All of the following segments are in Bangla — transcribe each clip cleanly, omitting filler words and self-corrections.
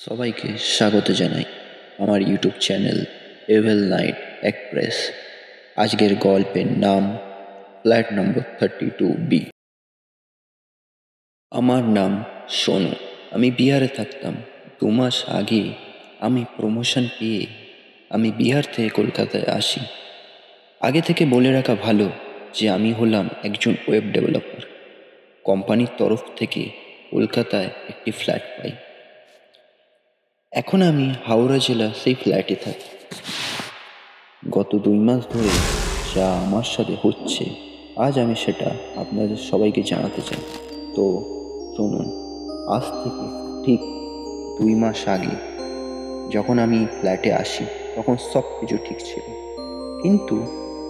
সবাইকে স্বাগত জানাই আমার YouTube channel evil night express. আজকের গল্পের নাম ফ্ল্যাট নম্বর 32B। আমার নাম সোনু। আমি বিহারে থাকতাম। 2 মাস আগে আমি প্রমোশন পেয়ে আমি বিহার থেকে কলকাতায় আসি। আগে থেকে বলে রাখা ভালো যে আমি হলাম একজন ওয়েব ডেভেলপার। কোম্পানির তরফ থেকে কলকাতায় একটি ফ্ল্যাট পাই। এখন আমি হাওড়া জেলা সেই ফ্ল্যাটে থাকি। গত 2 মাস ধরে যা আমার সাথে হচ্ছে আজ আমি সেটা আপনাদের সবাইকে জানাতে চাই। তো শুনুন, আজ থেকে ঠিক 2 মাস আগে যখন আমি ফ্ল্যাটে আসি তখন সব কিছু ঠিক ছিল, কিন্তু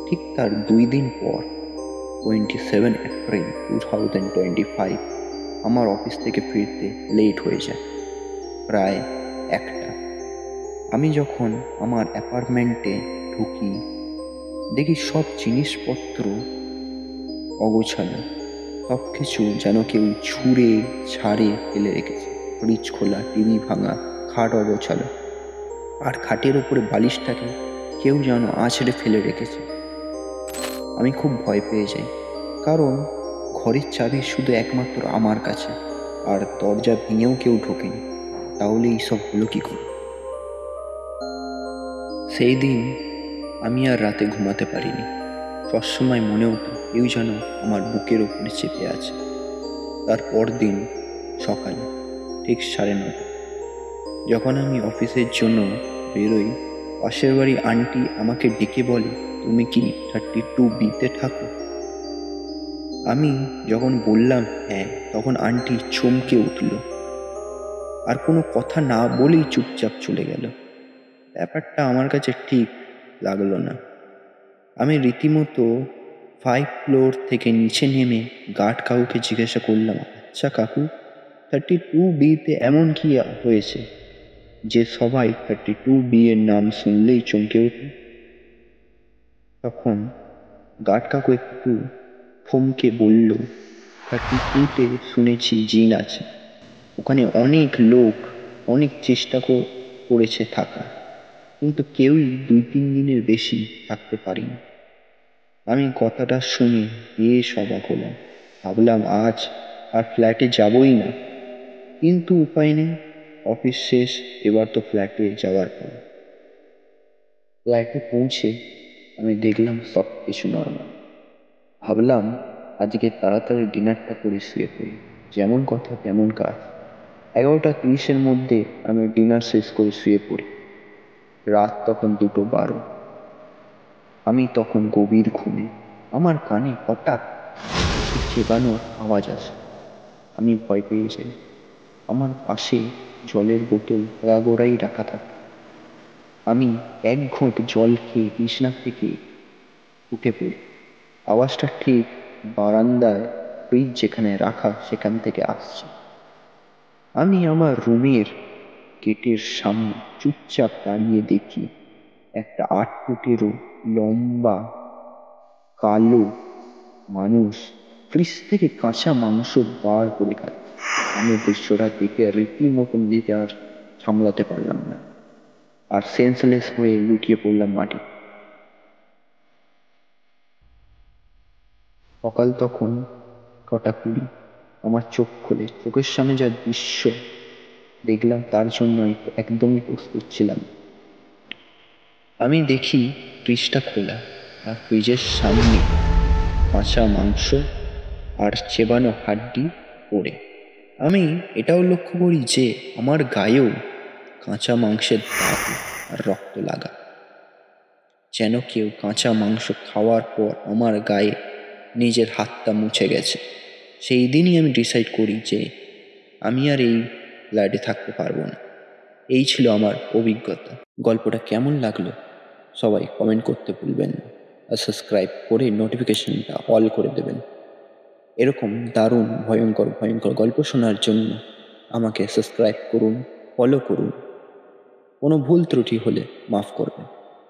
ঠিক তার 2 দিন পর 27 এপ্রিল 2025 আমার অফিস থেকে ফিরতে লেট হয়ে যায়, প্রায় 1টা। আমি যখন আমার অ্যাপার্টমেন্টে ঢুকি দেখি সব জিনিসপত্র অগোছালো। সব কিছু যেন কেউ ছুঁড়ে ছাড়ে ফেলে রেখেছে। ফ্রিজ খোলা, টিভি ভাঙা, খাট অগোছালো, আর খাটের ওপরে বালিশটাকে কেউ যেন আঁচড়ে ফেলে রেখেছে। আমি খুব ভয় পেয়ে যাই, কারণ ঘরের চাবি শুধু একমাত্র আমার কাছে, আর দরজা ভেঙেও কেউ ঢোকেনি। তাহলে এইসব হলো কি করে? সেই দিন আমি আর রাতে ঘুমাতে পারিনি। সবসময় মনে হতো কেউ যেন আমার বুকের ওপরে চেপে আছে। তারপর দিন সকালে ঠিক 9:30 যখন আমি অফিসের জন্য বেরোই, পাশের বাড়ি আন্টি আমাকে ডেকে বলে, তুমি কি 32B-তে থাকো? আমি যখন বললাম হ্যাঁ, তখন আন্টি চমকে উঠল, আর কোনো কথা না বলেই চুপচাপ চলে গেল। ব্যাপারটা আমার কাছে ঠিক লাগলো না। আমি রীতিমতো 5 ফ্লোর থেকে নিচে নেমে গার্ড কাকুকে জিজ্ঞাসা করলাম, আচ্ছা কাকু, 32B-তে এমন কি হয়েছে যে সবাই 32B এর নাম শুনলেই চমকে ওঠে? তখন গার্ড কাকু একটু থমকে বলল, 32তে শুনেছি জিন আছে। ওখানে অনেক লোক অনেক চেষ্টা করেছে থাকার, কিন্তু কেউই 2-3 দিনের বেশি থাকতে পারেনি। আমি কথাটা শুনে বেশ অবাক হলাম। ভাবলাম আজ আর ফ্ল্যাটে যাবই না, কিন্তু উপায় নেই। অফিস শেষ, এবার তো ফ্ল্যাটে যাওয়ার পর। ফ্ল্যাটে পৌঁছে আমি দেখলাম সব কিছু নর্মাল। ভাবলাম আজকে তাড়াতাড়ি ডিনারটা করে শুয়ে পড়ি। যেমন কথা তেমন কাজ। 11:30-এর মধ্যে আমি ডিনার শেষ করে শুয়ে পড়ি। রাত তখন 2:12। আমি তখন গভীর ঘুমে। আমার কানে হঠাৎ চেবানোর আওয়াজ আসে। আমি ভয় পেয়ে যাই। আমার পাশে জলের বোতল আগাগোড়াই রাখা থাকে। আমি 1 ঘোঁট জল খেয়ে বিছানা থেকে উঠে পড়ি। আওয়াজটা ঠিক বারান্দায় ফ্রিজ যেখানে রাখা সেখান থেকে আসছে। আমি আমার রুমের গেটের সামনে চুপচাপ দাঁড়িয়ে দেখি একটা 8 ফুটেরও লম্বা কালো মানুষ ফ্রিজ থেকে কাঁচা মাংস বার করে খায়। আমি দৃশ্যটা দেখে রীতিমতন দিতে আর সামলাতে পারলাম না, আর সেন্সলেস হয়ে লুটিয়ে পড়লাম মাটি। সকাল তখন 9:20। আমার চোখ খোলে। চোখের সামনে যা দৃশ্য দেখলাম তার জন্য আমি একদমই প্রস্তুত ছিলাম। আমি দেখি ফ্রিজটা খোলা, আর ফ্রিজের সামনে কাঁচা মাংস আর চেবানো হাড্ডি পড়ে। আমি এটাও লক্ষ্য করি যে আমার গায়েও কাঁচা মাংসের দাগ আর রক্ত লাগা, যেন কেউ কাঁচা মাংস খাওয়ার পর আমার গায়ে নিজের হাতটা মুছে গেছে। সেই দিনই আমি ডিসাইড করি যে আমি আর এই ফ্ল্যাটে থাকতে পারবো না। এই ছিল আমার অভিজ্ঞতা। গল্পটা কেমন লাগলো সবাই কমেন্ট করতে ভুলবেন না, আর সাবস্ক্রাইব করে নোটিফিকেশনটা অল করে দেবেন। এরকম দারুণ ভয়ঙ্কর ভয়ঙ্কর গল্প শোনার জন্য আমাকে সাবস্ক্রাইব করুন, ফলো করুন। কোনো ভুল ত্রুটি হলে মাফ করবেন।